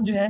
جو ہے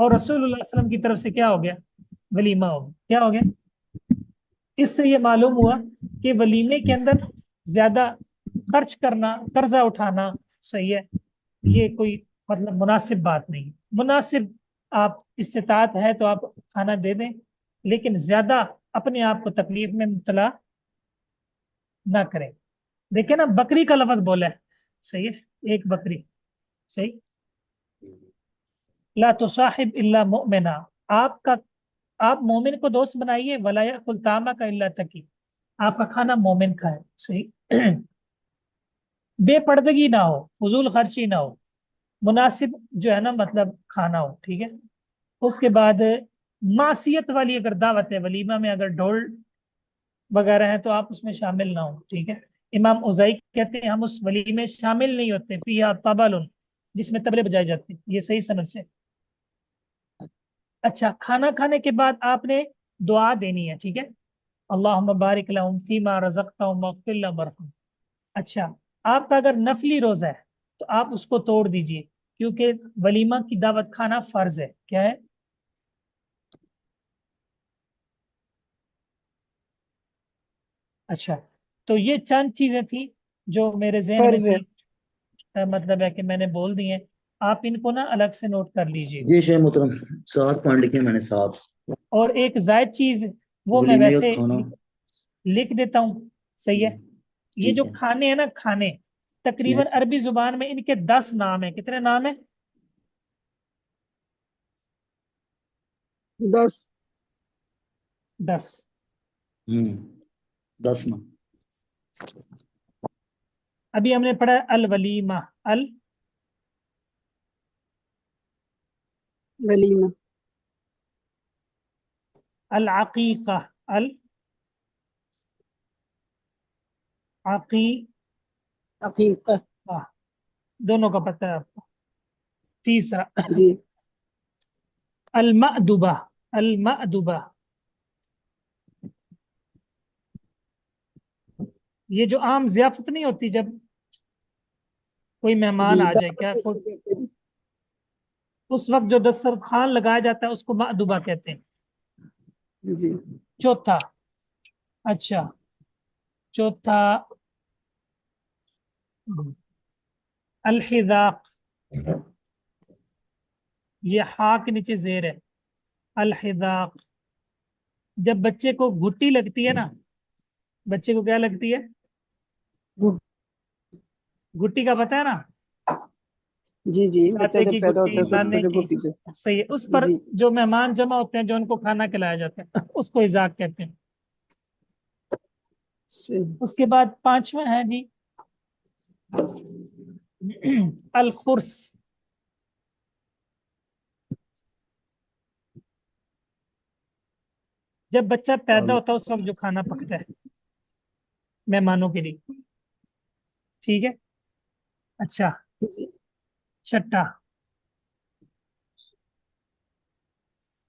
اور رسول اللہ صلی اللہ علیہ وسلم کی طرف سے کیا ہو گیا؟ ولیمہ ہو گیا. کیا ہو گیا؟ اس سے یہ معلوم ہوا کہ ولیمے کے اندر زیادہ خرچ کرنا، قرضہ اٹھانا صحیح ہے، یہ کوئی مطلب مناسب بات نہیں ہے. مناسب آپ استطاعت ہے تو آپ کھانا دے دیں، لیکن زیادہ اپنے آپ کو تکلیف میں مبتلا نہ کریں. دیکھیں نا، بکری کا لفظ بولا ہے، صحیح ہے، ایک بکری، صحیح. لا تصاحب الا مؤمنا، آپ کا، آپ مومن کو دوست بنائیے. ولا یاکل طعامک الا تقی، آپ کا کھانا مومن کھائے، صحیح. بے پردگی نہ ہو، فضول خرچی نہ ہو، مناسب جو ہے نا مطلب کھانا ہو، ٹھیک ہے. اس کے بعد معصیت والی اگر دعوت ہے، ولیمہ میں اگر ڈھول وغیرہ ہیں تو آپ اس میں شامل نہ ہوں، ٹھیک ہے. امام اوزائی کہتے ہیں ہم اس ولیمے میں شامل نہیں ہوتے، فیہا طبل، جس میں طبلے بجائے جاتے ہیں. یہ صحیح سند سے. اچھا، کھانا کھانے کے بعد آپ نے دعا دینی ہے، ٹھیک ہے. اللہم بارک لہم فیما رزقتہم واغفر لہم وارحمہم. اچھا، آپ کا اگر نفلی روزہ ہے تو آپ اس کو توڑ دیجئے، کیونکہ ولیمہ کی دعوت کھانا فرض ہے. کیا ہے؟ اچھا، تو یہ چند چیزیں تھیں جو میرے ذہن میں فرض ہے. تھی، مطلب ہے کہ میں نے بول دی ہیں. آپ ان کو نا الگ سے نوٹ کر لیجئے. جی شیخ محترم، 7 پوائنٹ لکھے میں نے، 7. اور ایک زائد چیز، وہ میں ولیمے کا ویسے کھانا. لکھ دیتا ہوں، صحیح ہے. یہ جو ٹھیک ہے. کھانے ہیں نا، کھانے تقریباً ٹھیک. عربی زبان میں ان کے 10 نام ہیں. کتنے نام ہیں؟ 10. 10. 10 نا. ابھی ہم نے پڑھا الولیمہ، ولیمہ، العقیقہ، العقیقہ، عقیقہ. دونوں کا پتہ ہے آپ کو. تیسرا جی. المأدبہ، المأدبہ، یہ جو عام ضیافت نہیں ہوتی جب کوئی مہمان جی آ جائے، دعوت کیا جس کو کہتے ہیں. اس وقت جو دسترخوان لگایا جاتا ہے اس کو مأدبہ کہتے ہیں. جی. چوتھا، اچھا، چوتھا الحذاق، یہ ہا کے نیچے زیر ہے، الحذاق. جب بچے کو گھٹی لگتی ہے نا، بچے کو کیا لگتی ہے؟ گھٹی کا پتہ ہے نا؟ جی جی، بچہ دانتے جب کی پیدا گھٹی، ہوتا ہے تو اس کو دانے جو کی، گھٹی دے. صحیح ہے. اس پر جی. جو مہمان جمع ہوتے ہیں، جو ان کو کھانا کھلایا جاتا ہے، اس کو ازاق کہتے ہیں. اس کے بعد پانچواں ہے جی الخرس. جب بچہ پیدا ہوتا ہے اس وقت جو کھانا پکتا ہے مہمانوں کے لیے، ٹھیک ہے. اچھا، چھٹا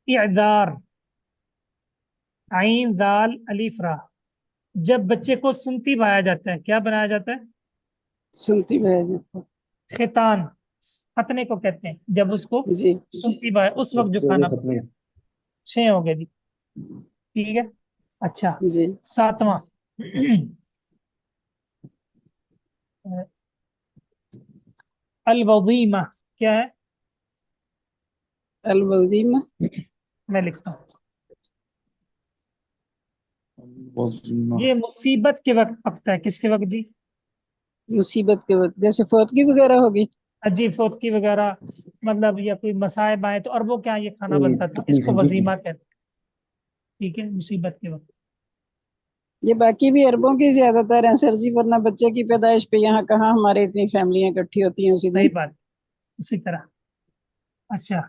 اعذار، عین دال الف را. جب بچے کو سنتی بنایا جاتا ہے، کیا بنایا جاتا ہے؟ سنتی بھائی. ختان، ختنے کو کہتے ہیں جب اس کو جی. سنتی بنایا، اس وقت جو کھانا ختم. پکتا ہے. 6 ہو گئے جی، ٹھیک ہے. اچھا، جی. ساتواں الوظیمہ، کیا ہے؟ الولیمہ، میں لکھتا ہوں. وظیمہ. یہ مصیبت کے وقت پکتا ہے. کس کے وقت جی؟ مصیبت کے وقت، جیسے فوتگی وغیرہ ہوگی. عجیب فوتکی وغیرہ، مطلب یا کوئی مصائب آئے تو عربوں کے یہاں یہ کھانا کوئی بنتا تھا، اس تکلیف کو ہے. جی جی. وظیمہ کہتے ہیں. ٹھیک ہے، مصیبت کے وقت. یہ باقی بھی عربوں کی زیادہ تر ہیں سر جی، ورنہ بچے کی پیدائش پہ یہاں کہاں ہمارے اتنی فیملیاں اکٹھی ہوتی ہیں اسی صحیح دن. بات، اسی طرح. اچھا،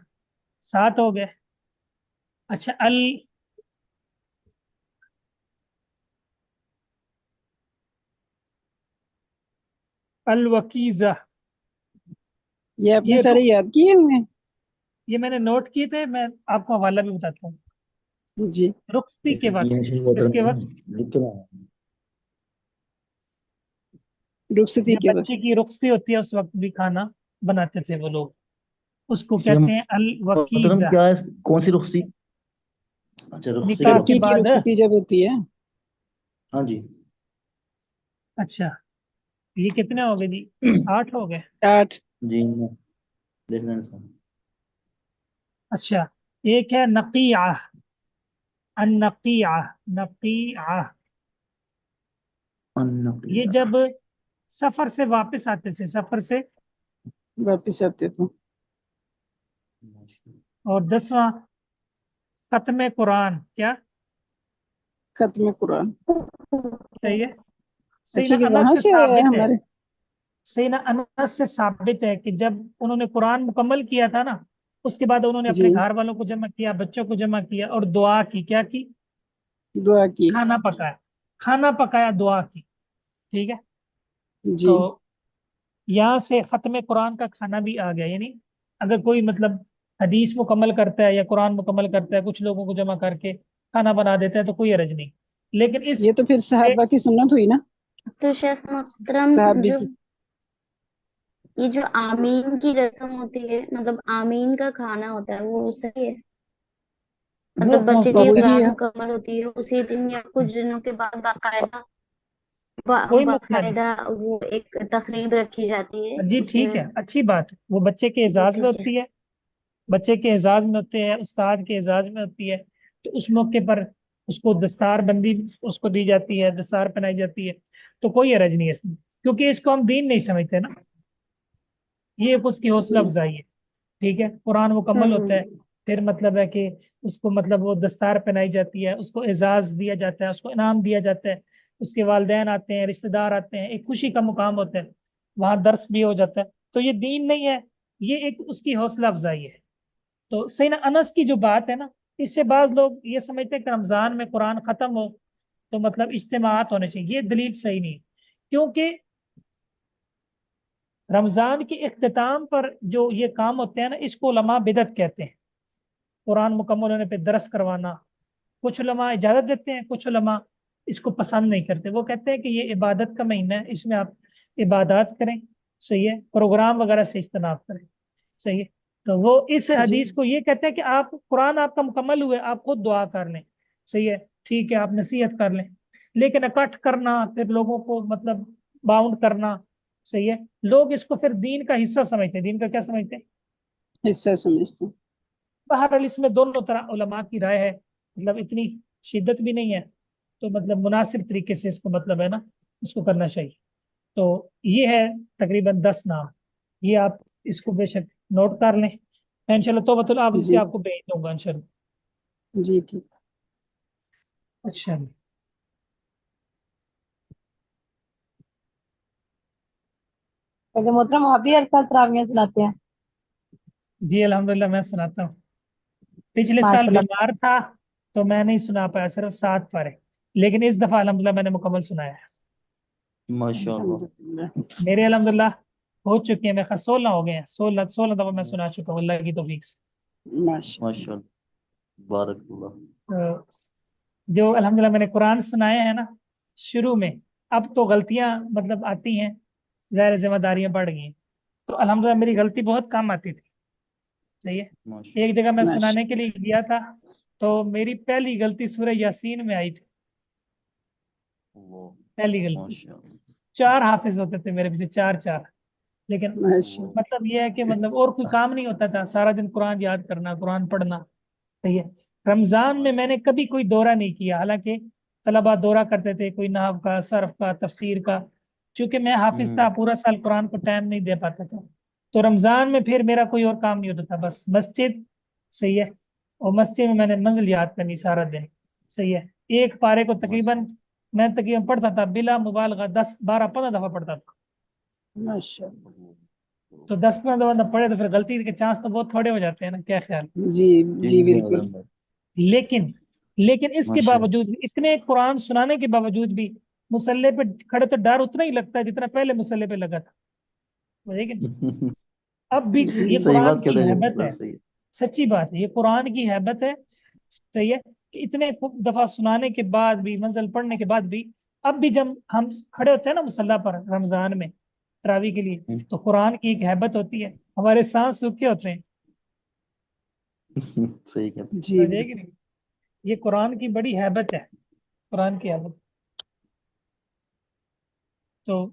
7 ہو گئے. اچھا، الوکیزہ، یہ آپ نے یہ سارے رخص، یاد کیے ہوئے ہیں؟ یہ میں نے نوٹ کیے تھے، میں آپ کو حوالہ بھی بتاتا ہوں. جی. رخصتی کے وقت، یہ شیخ کس محترم کے وقت؟ لکھ کے لایا. رخصتی جب کے وقت. بچے کی رخصتی ہوتی ہے اس وقت بھی کھانا بناتے تھے وہ لوگ. اس کو یہ کہتے ہیں محترم الوکیزہ. کیا ہے، کون سی رخصتی؟ اچھا رخصتی کا نکاح کے لڑکی وقت، کی بعد. رخصتی جب ہوتی ہے. ہاں جی. اچھا یہ کتنے ہو گئے جی؟ 8 ہو گئے. 8. جی دیکھنا انسان. اچھا ایک ہے نقیعہ. النقیعہ. نقیعہ یہ النقیہ. جب سفر سے واپس آتے تھے، سفر سے. واپس آتے تھے. اور 10واں ختم قرآن. کیا ختم قرآن. صحیح ہے؟ اچھا سیدنا کہ انس وہاں سے سے آیا ہے ثابت ہے. ہمارے. سیدنا انس سے ثابت ہے کہ جب انہوں نے قرآن مکمل کیا تھا نا، اس کے بعد انہوں نے اپنے جی گھر والوں کو جمع کیا، بچوں کو جمع کیا اور دعا کی. کیا کی؟ دعا کی. کھانا پکایا. کھانا پکایا، دعا کی. ٹھیک ہے. جی تو یہاں سے ختم قرآن کا کھانا بھی آ گیا. یعنی اگر کوئی مطلب حدیث مکمل کرتا ہے یا قرآن مکمل کرتا ہے، کچھ لوگوں کو جمع کر کے کھانا بنا دیتا ہے، تو کوئی حرج نہیں. لیکن اس یہ تو پھر صحابہ کی سنت ہوئی نا. تو شیخ محترم صحابی جو کی. یہ جو آمین کی رسم ہوتی ہے، مطلب آمین کا کھانا ہوتا ہے، وہ صحیح ہے؟ وہ مطلب کون بچے سا کی ہوتا ہے؟ وہی اولاد ہے. مکمل ہوتی ہے اسی دن یا کچھ دنوں کے بعد کوئی مسئلہ نہیں. باقاعدہ وہ ایک تقریب رکھی جاتی ہے جی اس ٹھیک میں. ہے، اچھی بات ہے. وہ بچے کے جی اعزاز میں ٹھیک ہے. ہوتی ہے. بچے کے اعزاز میں ہوتے ہیں، استاد کے اعزاز میں ہوتی ہے. تو اس موقع پر اس کو دستار بندی اس کو دی جاتی ہے، دستار پہنائی جاتی ہے. تو کوئی حرج نہیں ہے اس میں، کیونکہ اس کو ہم دین نہیں سمجھتے نا. یہ ایک اس کی حوصلہ جی افزائی ہے. ٹھیک ہے. قرآن مکمل ہوتا ہے، پھر مطلب ہے کہ اس کو مطلب وہ دستار پہنائی جاتی ہے، اس کو اعزاز دیا جاتا ہے، اس کو انعام دیا جاتا ہے. اس کے والدین آتے ہیں، رشتہ دار آتے ہیں، ایک خوشی کا مقام ہوتا ہے. وہاں درس بھی ہو جاتا ہے. تو یہ دین نہیں ہے، یہ ایک اس کی حوصلہ افزائی ہے. تو سیدنا انس کی جو بات ہے نا، اس سے بعض لوگ یہ سمجھتے ہیں کہ رمضان میں قرآن ختم ہو تو مطلب اجتماعات ہونے چاہیے. یہ دلیل صحیح نہیں ہے، کیونکہ رمضان کے اختتام پر جو یہ کام ہوتے ہیں نا، اس کو علماء بدعت کہتے ہیں. قرآن مکمل ہونے پہ درس کروانا. کچھ علماء اجازت دیتے ہیں، کچھ علماء اس کو پسند نہیں کرتے. وہ کہتے ہیں کہ یہ عبادت کا مہینہ ہے، اس میں آپ عبادات کریں. صحیح ہے. پروگرام وغیرہ سے اجتناب کریں. صحیح ہے. تو وہ اس جی حدیث کو یہ کہتے ہیں کہ آپ قرآن آپ کا مکمل ہوئے، آپ خود دعا کر لیں. صحیح ہے. ٹھیک ہے، آپ نصیحت کر لیں. لیکن اکٹھ کرنا، پھر لوگوں کو مطلب باؤنڈ کرنا. صحیح ہے. لوگ اس کو پھر دین کا حصہ سمجھتے ہیں. دین کا کیا سمجھتے ہیں؟ حصہ سمجھتے ہیں. بہرحال اس میں دونوں طرح علماء کی رائے ہے. مطلب اتنی شدت بھی نہیں ہے، تو مطلب مناسب طریقے سے اس کو مطلب ہے نا، اس کو کرنا چاہیے. تو یہ ہے تقریباً 10 نام. یہ آپ اس کو بے شک نوٹ کر لیں. میں انشاءاللہ توبۃ العابد سے جی آپ کو بھیج دوں گا انشاءاللہ. جی ٹھیک. اچھا محترم آپ بھی ہر سال تراویحیں سناتے ہیں؟ جی الحمدللہ میں سناتا ہوں. پچھلے سال ماشاء اللہ. بیمار تھا تو میں نہیں سنا پایا، صرف 7 پر ہے. لیکن اس دفعہ الحمدللہ میں نے مکمل سنایا ہے. ماشاء اللہ. الحمدللہ. میرے الحمدللہ ہو چکے ہیں، میرے 16 ہو گئے ہیں. 16 دفعہ میں سنا چکا ہوں اللہ کی توفیق سے. ماشاء ماشاء اللہ. بارک اللہ. تو جو الحمدللہ میں نے قرآن سنایا ہے نا شروع میں، اب تو غلطیاں مطلب آتی ہیں، ظاہر ذمہ داریاں بڑھ گئی ہیں. تو الحمدللہ میری غلطی بہت کم آتی تھی. صحیح ہے. ماشاء ایک جگہ میں ماشاء سنانے کے لیے گیا تھا تو میری پہلی غلطی سورہ یاسین میں آئی تھی. اللہ. پہلی غلطی. ماشاء اللہ. 4 حافظ ہوتے تھے میرے پیچھے، 4 لیکن ماشاء اللہ. مطلب یہ ہے کہ مطلب اور کوئی کام نہیں ہوتا تھا، سارا دن قرآن یاد کرنا، قرآن پڑھنا. صحیح ہے. رمضان میں نے کبھی کوئی دورہ نہیں کیا، حالانکہ طلبا دورہ کرتے تھے، کوئی نحو کا، صرف کا، تفسیر کا. چونکہ میں حافظ تھا، پورا سال قرآن کو ٹائم نہیں دے پاتا تھا. تو رمضان میں پھر میرا کوئی اور کام نہیں ہوتا تھا، بس مسجد. صحیح ہے. اور مسجد میں نے منزل یاد کرنی سارا دن. صحیح ہے. ایک پارے کو تقریباً میں تقریباً پڑھتا تھا بلا مبالغہ 10 12 15 دفعہ پڑھتا تھا. ماشاء اللہ. تو 10 15 دفعہ پڑھے تو پھر غلطی کے چانس تو بہت تھوڑے ہو جاتے ہیں نا. کیا خیال؟ جی جی جی بالکل. لیکن اس کے ماشاء باوجود بھی، اتنے قرآن سنانے کے باوجود بھی مصلے پہ کھڑے تو ڈر اتنا ہی لگتا ہے جتنا پہلے مصلے پہ لگا تھا. لیکن اب بھی جی یہ صحیح قرآن بات کی کہتے ہیں ہیبت ہے. صحیح. سچی بات ہے، یہ قرآن کی ہیبت ہے. صحیح ہے کہ اتنے دفعہ سنانے کے بعد بھی، منزل پڑھنے کے بعد بھی، اب بھی جب ہم کھڑے ہوتے ہیں نا مصلی پر رمضان میں تراویح کے لیے، تو قرآن کی ایک ہیبت ہوتی ہے. ہمارے سانس سوکھے ہوتے ہیں صحیح کہتے ہیں۔ جی سمجھے کہ نہیں؟ یہ قرآن کی بڑی ہیبت ہے، قرآن کی ہیبت. تو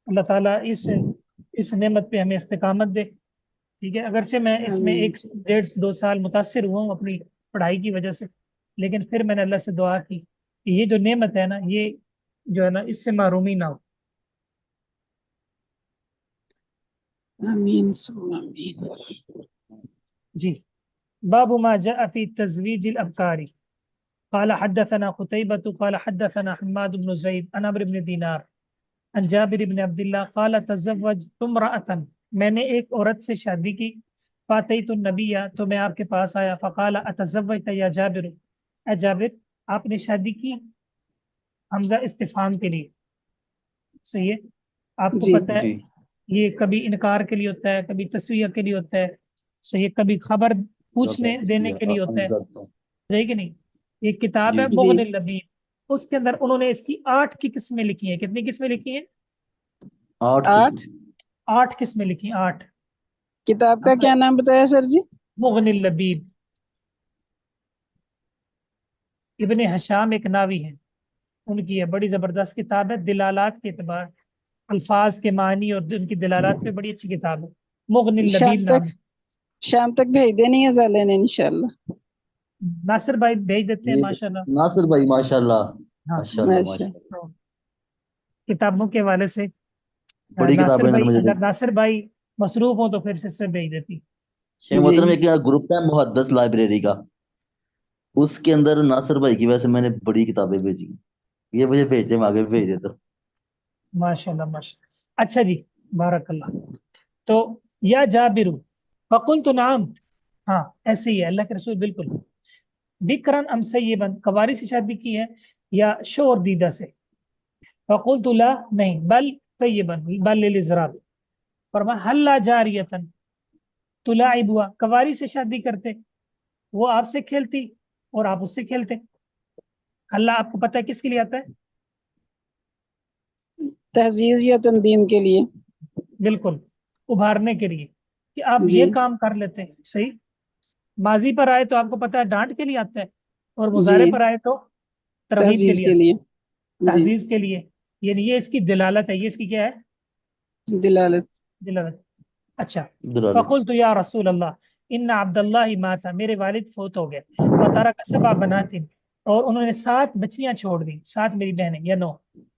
اللہ تعالیٰ اس نعمت پہ ہمیں استقامت دے. ٹھیک ہے، اگرچہ میں اس میں آمین. 1-1.5-2 سال متاثر ہوا ہوں اپنی پڑھائی کی وجہ سے، لیکن پھر میں نے اللہ سے دعا کی کہ یہ جو نعمت ہے نا، یہ جو ہے نا، اس سے محرومی نہ ہو. آمین ثم آمین. جی. باب ما جاء في تزويج الأبكار. قال حدثنا قتيبة قال حدثنا حماد بن زيد عن عمرو بن دينار عن جابر بن عبد الله قال تزوجت امرأة، میں نے ایک عورت سے شادی کی. فاتیت النبی، تو میں آپ کے پاس آیا. فقال اتزوجت یا جابر، اے جابر آپ نے شادی کی؟ حمزہ استفہام کے لیے. صحیح ہے. آپ کو جی پتہ ہے جی یہ کبھی انکار کے لیے ہوتا ہے، کبھی تسویہ کے لیے ہوتا ہے. صحیح ہے. کبھی خبر پوچھنے دینے کے لیے ہوتا ہے. صحیح کہ نہیں؟ ایک کتاب جی ہے جی جی. مغنی اللبیب، اس کے اندر انہوں نے اس کی 8 کی قسمیں لکھی ہیں. کتنی قسمیں لکھی ہیں؟ 8 8. قسم 8 قسمیں لکھی ہیں. 8. کتاب کا کیا نام بتایا سر جی؟ مغنی اللبیب. ابن حشام ایک ناوی ہیں، ان کی ہے، بڑی زبردست کتاب ہے. دلالات کے اعتبار، الفاظ کے معنی اور ان کی دلالات پہ بڑی اچھی کتاب ہے. مغنی اللبیب نام ہے. شام تک بھیج دینی ہے زالین انشاءاللہ. ناصر بھائی بھیج دیتے ہیں یہ ماشاءاللہ. ناصر بھائی ماشاءاللہ ہاں، ماشاءاللہ ماشاء. ماشاءاللہ تو کتابوں کے حوالے سے بڑی ناصر کتابیں بھائی، مجھے اگر ناصر بھائی مصروف ہوں تو پھر سسٹر بھیج دیتی. شیخ جی محترم ایک گروپ ہے محدث لائبریری کا، اس کے اندر ناصر بھائی کی وجہ سے میں نے بڑی کتابیں بھیجی ہیں. یہ مجھے بھیجتے میں آگے بھی بھیج دیتا ہوں. ماشاءاللہ ماشاءاللہ. اچھا جی، بارک اللہ. تو یا جابر فقلت نعم، ہاں ایسے ہی ہے اللہ کے رسول بالکل. بکرن ام سیبن، کواری سے شادی کی ہے یا شور دیدہ سے؟ فقلت لا، نہیں، بل سیبن، بل للازراب. فرمایا حل لا جاریتن تلاعبوا، کواری سے شادی کرتے، وہ آپ سے کھیلتی اور آپ اس سے کھیلتے. حل آپ کو پتہ ہے کس کے لیے آتا ہے؟ تہذیز یا تنظیم کے لیے. بالکل، ابھارنے کے لیے کہ آپ جی یہ کام کر لیتے ہیں. صحیح. ماضی پر آئے تو آپ کو پتہ ہے ڈانٹ کے لیے آتا ہے، اور مضارع جی. پر آئے تو ترغیب کے تہذیز لیے کے آتا لیے. ہے، جی. تحزیز کے لیے. یعنی یہ اس کی دلالت ہے، یہ اس کی کیا ہے؟ دلالت. دلالت. اچھا. دلالت. فقلت یا رسول اللہ ان عبد اللہ مات، میرے والد فوت ہو گئے. وترک 7 بنات، اور انہوں نے 7 بچیاں چھوڑ دی، 7 میری بہنیں یا 9.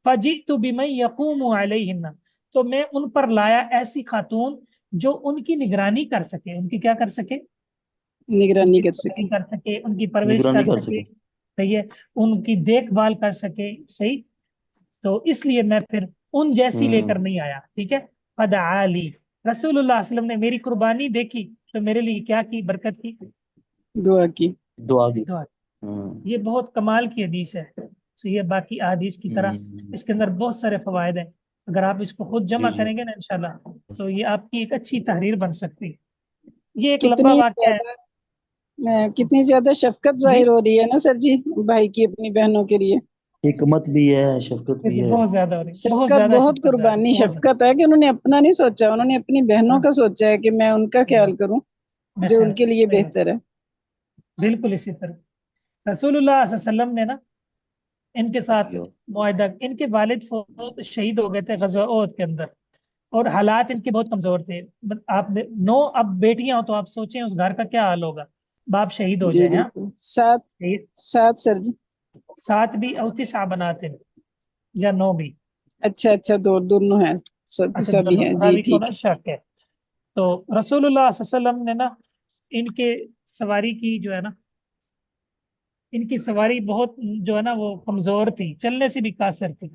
فجئت بمن یقوم علیہن، تو میں ان پر لایا ایسی خاتون جو ان کی نگرانی کر سکے. ان کی کیا کر سکے؟ ان نگرانی کی کر نگرانی سکے. کر سکے، ان کی پرورش نگرانی کر کر سکے. سکے. صحیح ہے. ان کی دیکھ بھال کر سکے. صحیح. تو اس لیے میں پھر ان جیسی لے کر نہیں آیا. ٹھیک ہے. فدعا لی، رسول اللہ صلی اللہ علیہ وسلم نے میری قربانی دیکھی تو میرے لیے کیا کی؟ برکت کی، دعا کی. دعا کی. دعا. یہ بہت کمال کی حدیث ہے. تو یہ باقی احادیث کی طرح اس کے اندر بہت سارے فوائد ہیں. اگر آپ اس کو خود جی جمع جی کریں گے نا انشاءاللہ تو یہ آپ کی ایک اچھی تحریر بن سکتی ہے. یہ ایک لمبا کتنی واقعہ ہے. کتنی زیادہ شفقت جی ظاہر ہو رہی ہے نا سر جی بھائی کی اپنی بہنوں کے لیے. حکمت بھی ہے، شفقت بھی ہے. بہت زیادہ ہو رہی ہے، بہت شفقت، زیادہ بہت شفقت ظاہر ہے، قربانی بہت زیادہ. شفقت ہے کہ انہوں نے اپنا نہیں سوچا، انہوں نے اپنی بہنوں ہاں، کا سوچا ہے کہ میں ان کا صحیح خیال بات، کروں میں جو خیال ان کے کروں. لیے صحیح بات. بہتر ہے. بالکل اسی طرح رسول اللہ صلی اللہ علیہ وسلم نے نا ان کے ساتھ جی معاہدہ، ان کے والد شہید ہو گئے تھے غزوہ احد کے اندر، اور حالات ان کے بہت کمزور تھے. آپ نے 9 اب بیٹیاں ہوں تو آپ سوچیں اس گھر کا کیا حال ہوگا. باپ شہید ہو جی جائے. ہاں. بالکل. 7. صحیح. 7 سر جی. 7 بھی اوتی شعبنات یا 9 بھی؟ اچھا دونوں ہیں. اچھا سبھی دونوں ہیں جی. راوی کو نا ٹھیک ہے. شک ہے. تو رسول اللہ صلی اللہ علیہ وسلم نے نا ان کے سواری کی جو ہے نا، ان کی سواری بہت جو ہے نا وہ کمزور تھی، چلنے سے بھی قاصر تھی.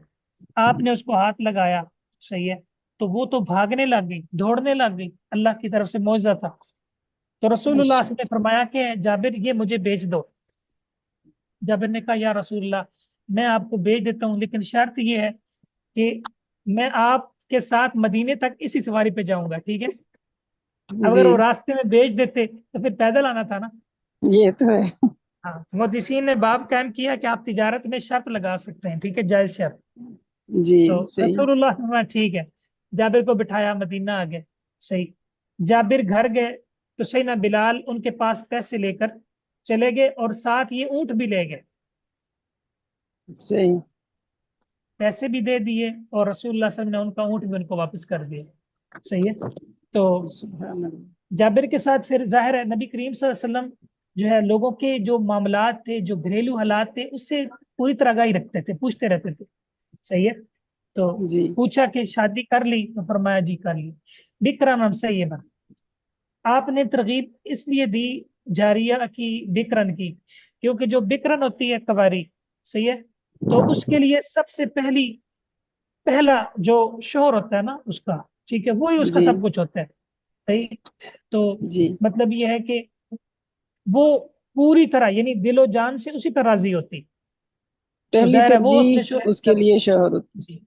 آپ نے اس کو ہاتھ لگایا. صحیح ہے. تو وہ تو بھاگنے لگ گئی، دوڑنے لگ گئی. اللہ کی طرف سے معجزہ تھا. تو رسول اللہ صلی اللہ علیہ وسلم نے فرمایا کہ جابر یہ مجھے بیچ دو. جابر نے کہا یا رسول اللہ میں آپ کو بیچ دیتا ہوں، لیکن شرط یہ ہے کہ میں آپ کے ساتھ مدینے تک اسی سواری پہ جاؤں گا. ٹھیک ہے. اب اگر جی وہ راستے میں بیچ دیتے تو پھر پیدل آنا تھا نا. یہ تو ہے. ہاں، محدثین نے باب قائم کیا کہ آپ تجارت میں شرط لگا سکتے ہیں. ٹھیک ہے، جائز شرط. جی تو صحیح. رسول اللہ نے ٹھیک ہے. جابر کو بٹھایا، مدینہ آ گئے. صحیح. جابر گھر گئے تو سیدنا بلال ان کے پاس پیسے لے کر چلے گئے اور ساتھ یہ اونٹ بھی لے گئے، صحیح. پیسے بھی دے دیے اور رسول اللہ صلی اللہ علیہ وسلم نے ان کا اونٹ بھی ان کو واپس کر دیا. صحیح ہے. تو سبحان اللہ. جابر کے ساتھ پھر ظاہر ہے نبی کریم صلی اللہ علیہ وسلم جو ہے لوگوں کے جو معاملات تھے، جو گھریلو حالات تھے، اس سے پوری طرح آگاہی رکھتے تھے، پوچھتے رہتے تھے. صحیح ہے. تو جی پوچھا کہ شادی کر لی؟ تو فرمایا جی کر لی. بکرا نام صحیح ہے. آپ نے ترغیب اس لیے دی جاریہ کی، بکرن کی، کیونکہ جو بکرن ہوتی ہے کواری، صحیح ہے، تو اس کے لیے سب سے پہلا جو شوہر ہوتا ہے نا اس کا، ٹھیک ہے، وہی اس کا جی سب کچھ ہوتا ہے. صحیح. تو جی مطلب یہ ہے کہ وہ پوری طرح یعنی دل و جان سے اسی پر راضی ہوتی. تو پہلی ظاہر ہے وہ اپنے ترجیح شوہر اس کے لیے شوہر ہوتی. جی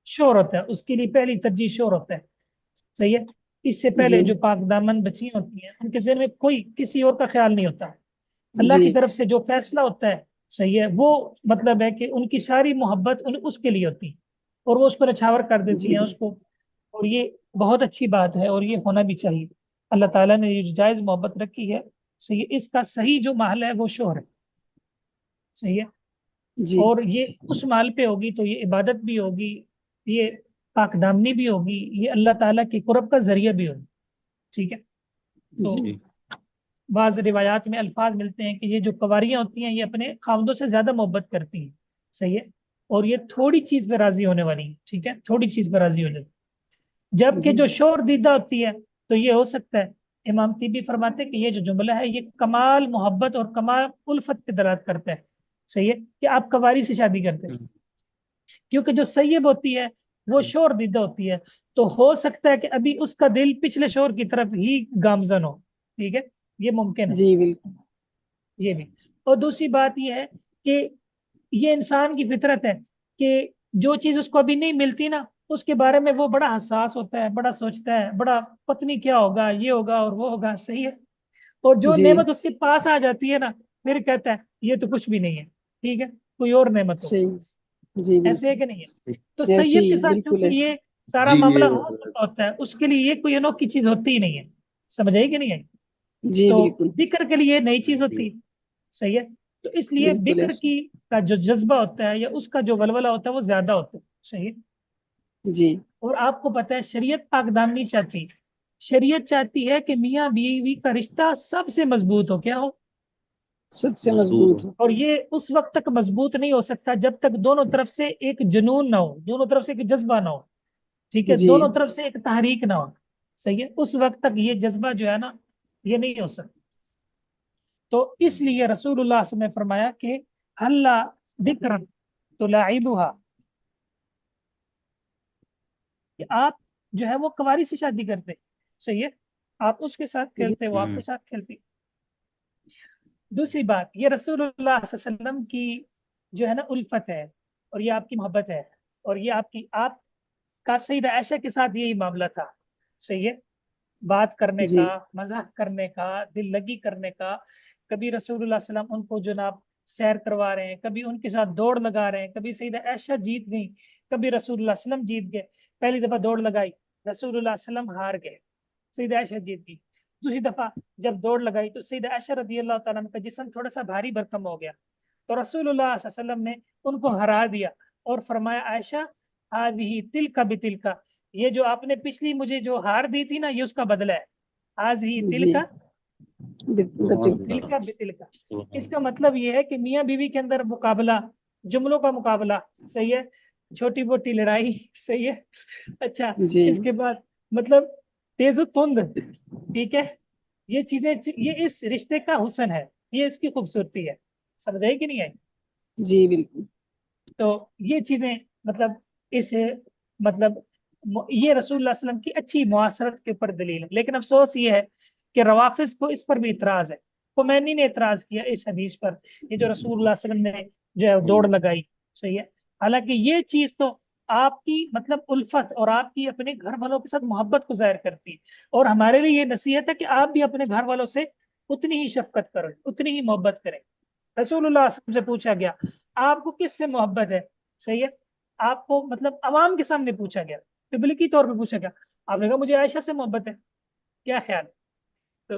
شور ہوتا ہے، اس کے لیے پہلی ترجیح شور ہوتا ہے. صحیح ہے. اس سے پہلے جی جو پاک دامن بچیاں ہوتی ہیں ان کے ذہن میں کوئی کسی اور کا خیال نہیں ہوتا. اللہ جی کی طرف سے جو فیصلہ ہوتا ہے، صحیح ہے، وہ مطلب ہے کہ ان کی ساری محبت اس کے لیے ہوتی اور وہ اس پر نچھاور کر دیتی جی ہیں اس کو. اور یہ بہت اچھی بات ہے اور یہ ہونا بھی چاہیے. اللہ تعالیٰ نے یہ جو جائز محبت رکھی ہے، صحیح ہے، اس کا صحیح جو محل ہے وہ شوہر ہے. صحیح ہے. جی اور یہ اس محل پہ ہوگی تو یہ عبادت بھی ہوگی، یہ پاک دامنی بھی ہوگی، یہ اللہ تعالیٰ کے قرب کا ذریعہ بھی ہوگی. ٹھیک ہے. تو جی بعض روایات میں الفاظ ملتے ہیں کہ یہ جو کنواریاں ہوتی ہیں یہ اپنے خاوندوں سے زیادہ محبت کرتی ہیں. صحیح ہے. اور یہ تھوڑی چیز پہ راضی ہونے والی ہیں. ٹھیک ہے، تھوڑی چیز پہ راضی ہو جاتی. جبکہ جی جو شور دیدہ ہوتی ہے تو یہ ہو سکتا ہے، امام طبی فرماتے ہیں کہ یہ جو جملہ ہے یہ کمال محبت اور کمال الفت کی دلالت کرتا ہے. صحیح ہے، کہ آپ کنواری سے شادی کرتے ہیں. کیونکہ جو سیب ہوتی ہے وہ شور دیدہ ہوتی ہے، تو ہو سکتا ہے کہ ابھی اس کا دل پچھلے شور کی طرف ہی گامزن ہو. ٹھیک ہے، یہ ممکن ہے. جی بالکل. یہ بھی. اور دوسری بات یہ ہے کہ یہ انسان کی فطرت ہے کہ جو چیز اس کو ابھی نہیں ملتی نا اس کے بارے میں وہ بڑا حساس ہوتا ہے، بڑا سوچتا ہے، بڑا پتنی کیا ہوگا، یہ ہوگا اور وہ ہوگا. صحیح ہے. اور جو جی نعمت اس کے پاس آ جاتی ہے نا پھر کہتا ہے یہ تو کچھ بھی نہیں ہے. ٹھیک ہے، کوئی اور نعمت ہو. صحیح. جی ایسے ہے کہ بالکل. نہیں ہے. تو ایسے سید کے ہی ساتھ بالکل کیونکہ ایسے. یہ سارا جی معاملہ یہ ہو چکا ہوتا ہے اس کے لیے یہ کوئی انوکھی چیز ہوتی ہی نہیں ہے. سمجھ آئی کہ نہیں ہے. جی تو بالکل بکر کے لیے نئی چیز ہوتی ہے. صحیح ہے. تو اس لیے بالکل بکر ایسے. کی کا جو جذبہ ہوتا ہے یا اس کا جو ولولہ ہوتا ہے وہ زیادہ ہوتا ہے. صحیح. جی اور آپ کو پتہ ہے شریعت پاک دامنی چاہتی، شریعت چاہتی ہے کہ میاں بیوی کا رشتہ سب سے مضبوط ہو. کیا ہو؟ سب سے مضبوط مضبوط ہو. ہو. اور یہ اس وقت تک مضبوط نہیں ہو سکتا جب تک دونوں طرف سے ایک جنون نہ ہو، دونوں طرف سے ایک جذبہ نہ ہو. ٹھیک ہے، جی دونوں طرف سے ایک تحریک نہ ہو. صحیح ہے. اس وقت تک یہ جذبہ جو ہے نا یہ نہیں ہو سکتا. تو اس لیے رسول اللہ صلی اللہ علیہ وسلم نے فرمایا کہ اللہ بکرن تلاعبها، کہ آپ جو ہے وہ کنواری سے شادی کرتے. صحیح ہے، آپ اس کے ساتھ جی کھیلتے، وہ آپ کے ساتھ کھیلتی. دوسری بات یہ رسول اللہ صلی اللہ علیہ وسلم کی جو ہے نا الفت ہے اور یہ آپ کی محبت ہے اور یہ آپ کا سیدہ عائشہ کے ساتھ یہی معاملہ تھا. صحیح ہے، بات کرنے جی کا، مزاح کرنے کا، دل لگی کرنے کا. کبھی رسول اللہ صلی اللہ علیہ وسلم ان کو جناب سیر کروا رہے ہیں، کبھی ان کے ساتھ دوڑ لگا رہے ہیں، کبھی سیدہ عائشہ جیت گئی، کبھی رسول اللہ صلی اللہ علیہ وسلم جیت گئے. پہلی دفعہ دوڑ لگائی، رسول اللہ صلی اللہ علیہ وسلم ہار گئے، سیدہ عائشہ جیت گئی. دوسری دفعہ جب دوڑ لگائی تو سیدہ عائشہ رضی اللہ تعالیٰ عنہ کا جسم تھوڑا سا بھاری بھرکم ہو گیا تو رسول اللہ صلی اللہ علیہ وسلم نے ان کو ہرا دیا اور فرمایا عائشہ ہذہ تلک بتلک، یہ جو آپ نے پچھلی مجھے جو ہار دی تھی نا یہ اس کا بدلہ ہے. ہذہ جی تلک تلک بتلک. اس کا مطلب یہ ہے کہ میاں بیوی کے اندر مقابلہ، جملوں کا مقابلہ. صحیح ہے، چھوٹی موٹی لڑائی. صحیح ہے. اچھا، جی اس کے بعد مطلب تیز و تند. ٹھیک ہے، یہ چیزیں یہ اس رشتے کا حسن ہے، یہ اس کی خوبصورتی ہے. سمجھ آئی کہ نہیں آئی. جی بالکل. تو یہ چیزیں مطلب اس مطلب یہ رسول اللہ صلی اللہ علیہ وسلم کی اچھی معاشرت کے اوپر دلیل ہے. لیکن افسوس یہ ہے کہ روافظ کو اس پر بھی اعتراض ہے. خمینی نے اعتراض کیا اس حدیث پر، یہ جو رسول اللہ صلی اللہ علیہ وسلم نے جو ہے دوڑ لگائی. صحیح ہے، حالانکہ یہ چیز تو آپ کی مطلب الفت اور آپ کی اپنے گھر والوں کے ساتھ محبت کو ظاہر کرتی ہے. اور ہمارے لیے یہ نصیحت ہے کہ آپ بھی اپنے گھر والوں سے اتنی ہی شفقت کریں، اتنی ہی محبت کریں. رسول اللہ صلی اللہ علیہ وسلم سے پوچھا گیا آپ کو کس سے محبت ہے. صحیح ہے، آپ کو مطلب عوام کے سامنے پوچھا گیا، پبلکی طور پہ پوچھا گیا. آپ نے کہا مجھے عائشہ سے محبت ہے. کیا خیال؟ تو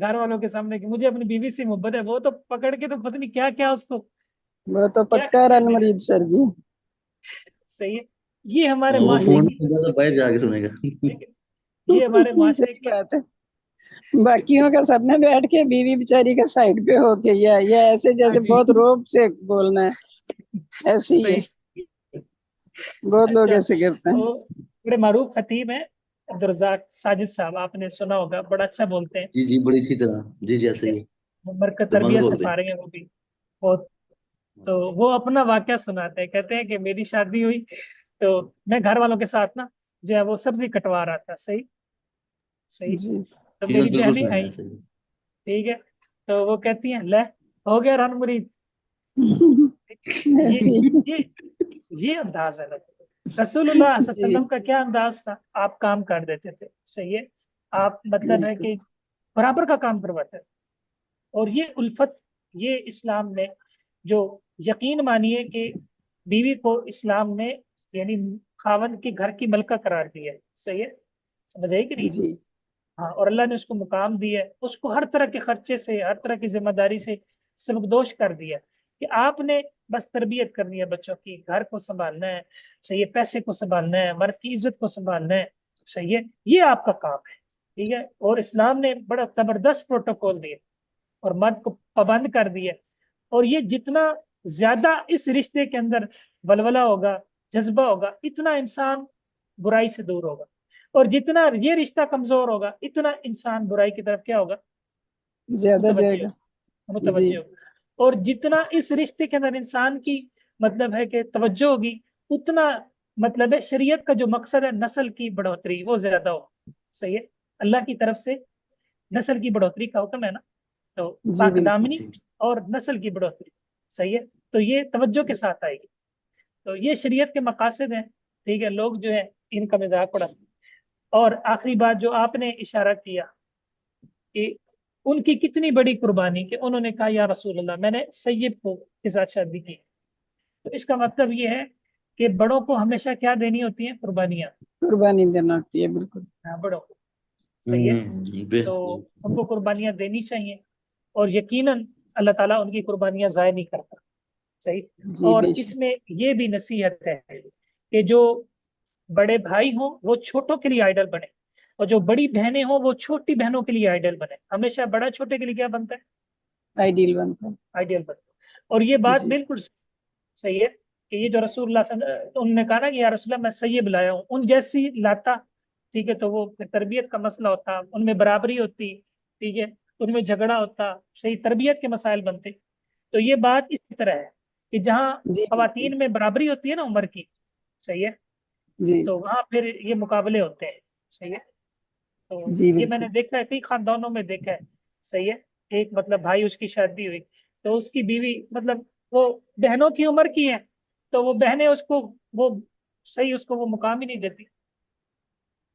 گھر والوں کے سامنے کہ مجھے اپنی بیوی سے محبت ہے، وہ تو پکڑ کے تو پتہ نہیں کیا کیا اس کو وہ تو کیا پکا کہہ رن دیں گے۔ مرید سر جی. صحیح ہے، یہ ہمارے وہ جی معاشرے فون کی، سن رہا تو باہر جا کے سنے گا ٹھیک ہے، یہ ہمارے معاشرے صحیح کی، بات ہے. باقیوں کا سب میں بیٹھ کے بیوی بیچاری کا سائڈ پہ ہو کے یا ایسے ہاں جیسے جی، بہت روب سے بولنا ہے، ایسے ہی ہے. صحیح۔ بہت لوگ اچھا، ایسے کرتے ہیں. وہ بڑے معروف خطیب ہیں عبدالرزاق ساجد صاحب، آپ نے سنا ہوگا، بڑا اچھا بولتے ہیں، جی جی بڑی اچھی طرح جی جی ٹھیک ایسے ہے، ہی ہے وہ مرکز دماغ تربیت سے بولتے ہیں فارغ ہیں وہ بھی بہت، تو وہ اپنا واقعہ سناتے ہیں، کہتے ہیں کہ میری شادی ہوئی تو میں گھر والوں کے ساتھ نا جو ہے وہ سبزی کٹوا رہا تھا، صحیح صحیح، جی. تو جی میں میری بالکل بہنیں سنا ہے آئیں، ایسے ہی ٹھیک ہے، تو وہ کہتی ہیں لے ہو گیا رن مرید، یہ ایسے ہی. یہ یہ انداز ہے رسول اللہ صلی اللہ علیہ جی وسلم کا کیا انداز تھا، آپ کام کر دیتے تھے، صحیح ہے، آپ مطلب ہے بالکل. کہ برابر کا کام کرواتے ہیں، اور یہ الفت، یہ اسلام نے جو یقین مانیے کہ بیوی کو اسلام نے یعنی خاوند کے گھر کی ملکہ قرار دیا ہے، صحیح ہے، سمجھ آئی کہ نہیں؟ جی ہاں، اور اللہ نے اس کو مقام دیا ہے، اس کو ہر طرح کے خرچے سے، ہر طرح کی ذمہ داری سے سبکدوش کر دیا کہ آپ نے بس تربیت کرنی ہے بچوں کی، گھر کو سنبھالنا ہے، صحیح ہے، پیسے کو سنبھالنا ہے، مرد کی عزت کو سنبھالنا ہے، صحیح ہے، یہ آپ کا کام ہے، ٹھیک ہے، اور اسلام نے بڑا زبردست پروٹوکول دیا اور مرد کو پابند کر دیا، اور یہ جتنا زیادہ اس رشتے کے اندر ولولہ ہوگا، جذبہ ہوگا، اتنا انسان برائی سے دور ہوگا، اور جتنا یہ رشتہ کمزور ہوگا اتنا انسان برائی کی طرف کیا ہوگا، زیادہ جائے متوجہ گا. ہوگا، جی متوجہ ہوگا، اور جتنا اس رشتے کے اندر انسان کی مطلب ہے کہ توجہ ہوگی، اتنا مطلب ہے شریعت کا جو مقصد ہے نسل کی بڑھوتری وہ زیادہ ہو، صحیح ہے، اللہ کی طرف سے نسل کی بڑھوتری کا حکم ہے نا، تو جی پاک بالکل. دامنی جی اور نسل کی بڑھوتری، صحیح ہے، تو یہ توجہ کے جی ساتھ آئے گی، تو یہ شریعت کے مقاصد ہیں، ٹھیک ہے، لوگ جو ہے ان کا مذاق اڑاتے ہیں۔ اور آخری بات جو آپ نے اشارہ کیا کہ ان کی کتنی بڑی قربانی کہ انہوں نے کہا یا رسول اللہ میں نے سید کو کے ساتھ شادی کی، تو اس کا مطلب یہ ہے کہ بڑوں کو ہمیشہ کیا دینی ہوتی ہیں، قربانیاں، قربانی دینا ہوتی ہے بالکل. ہاں بڑوں کو، صحیح ہے، تو بہتر ان کو قربانیاں دینی چاہیے، اور یقیناً اللہ تعالیٰ ان کی قربانیاں ضائع نہیں کرتا، صحیح، جی اور بے اس شک. میں یہ بھی نصیحت ہے کہ جو بڑے بھائی ہوں وہ چھوٹوں کے لیے آئیڈل بنے، اور جو بڑی بہنیں ہوں وہ چھوٹی بہنوں کے لیے آئیڈل بنے، ہمیشہ بڑا چھوٹے کے لیے کیا بنتا ہے، آئیڈیل بنتا ہے. آئیڈیل بنتا ہے، اور یہ بات جی بالکل صحیح ہے کہ یہ جو رسول اللہ صلی اللہ علیہ وسلم انہوں نے کہا نا کہ یا رسول اللہ میں سید لایا ہوں، ان جیسی لاتا، ٹھیک ہے، تو وہ پھر تربیت کا مسئلہ ہوتا، ان میں برابری ہوتی، ٹھیک ہے، ان میں جھگڑا ہوتا، صحیح تربیت کے مسائل بنتے، تو یہ بات اسی طرح ہے کہ جہاں جی بالکل. خواتین میں برابری ہوتی ہے نا عمر کی، صحیح ہے، جی تو وہاں پھر یہ مقابلے ہوتے ہیں، صحیح ہے، تو جی یہ میں نے بالکل. دیکھا ہے کئی خاندانوں میں دیکھا ہے، صحیح ہے، ایک مطلب بھائی اس کی شادی ہوئی تو اس کی بیوی مطلب وہ بہنوں کی عمر کی ہے، تو وہ بہنیں اس کو وہ صحیح اس کو وہ مقام ہی نہیں دیتی،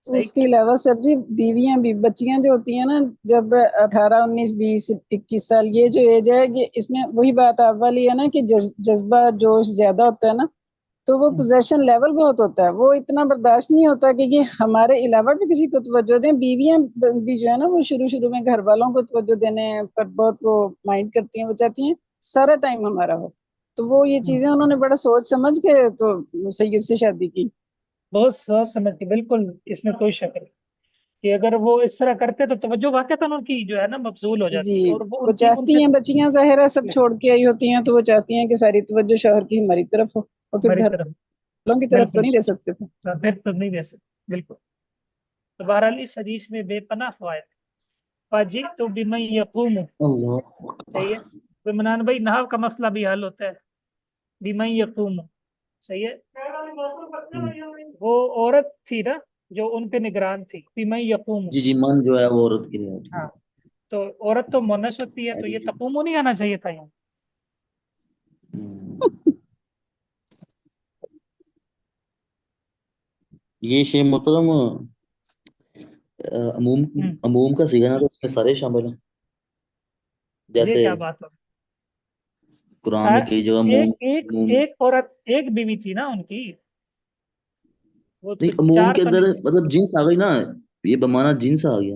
صحیح، اس کے علاوہ سر جی بیویاں بھی بچیاں جو ہوتی ہیں نا جب 18 19 20 21 سال یہ جو ایج ہے کہ اس میں وہی بات آپ والی ہے نا کہ جذبہ جوش زیادہ ہوتا ہے نا تو وہ پوزیشن لیول بہت ہوتا ہے وہ اتنا برداشت نہیں ہوتا کہ یہ ہمارے علاوہ بھی کسی کو توجہ دیں بیویاں بھی جو ہے نا وہ شروع میں گھر والوں کو توجہ دینے پر بہت وہ مائنڈ کرتی ہیں وہ چاہتی ہیں سارا ٹائم ہمارا ہو تو وہ یہ چیزیں انہوں نے بڑا سوچ سمجھ کے تو سید سے شادی کی. بہت سوچ سمجھ کے، بالکل اس میں کوئی شک نہیں کہ اگر وہ اس طرح کرتے تو توجہ واقعتاً ان کی جو ہے نا مبذول ہو جی جاتی، اور وہ وہ ان کی ان چاہتی سے ہیں بچیاں ظاہرہ سب چھوڑ کے آئی ہوتی ہیں تو وہ چاہتی ہیں کہ ساری توجہ شوہر کی ہماری طرف ہو اور پھر ہماری گھر طرف، والوں کی طرف تو بالکل نہیں رہ سکتے تھے. پھر تو نہیں دے سکتے، بالکل، تو بہرحال اس حدیث میں بے پناہ فوائد، فاجی تو بمن یقوم، اللہ صحیح ہے، کوئی منان بھائی نحو کا مسئلہ بھی حل ہوتا ہے، بمن یقوم، صحیح ہے، وہ عورت تھی نا جو ان پہ نگران تھی، بمن یقوم، جی جی من جو ہے وہ عورت کی نہیں ہاں، تو عورت تو مونس ہوتی ہے تو یہ تقوم نہیں آنا چاہیے تھا یہاں، یہ شے محترم عموم ہوں، عموم کا سیگا نا تو اس میں سارے شامل ہیں یہ جیسے کیا بات ہو، قرآن میں کئی جگہ عموم ایک عموم ایک عورت ایک بیوی تھی نا ان کی، وہ تو نہیں عموم چار کے تو اندر نہیں تھے، مطلب جنس آ گئی نا یہ بمانا جنس آ گیا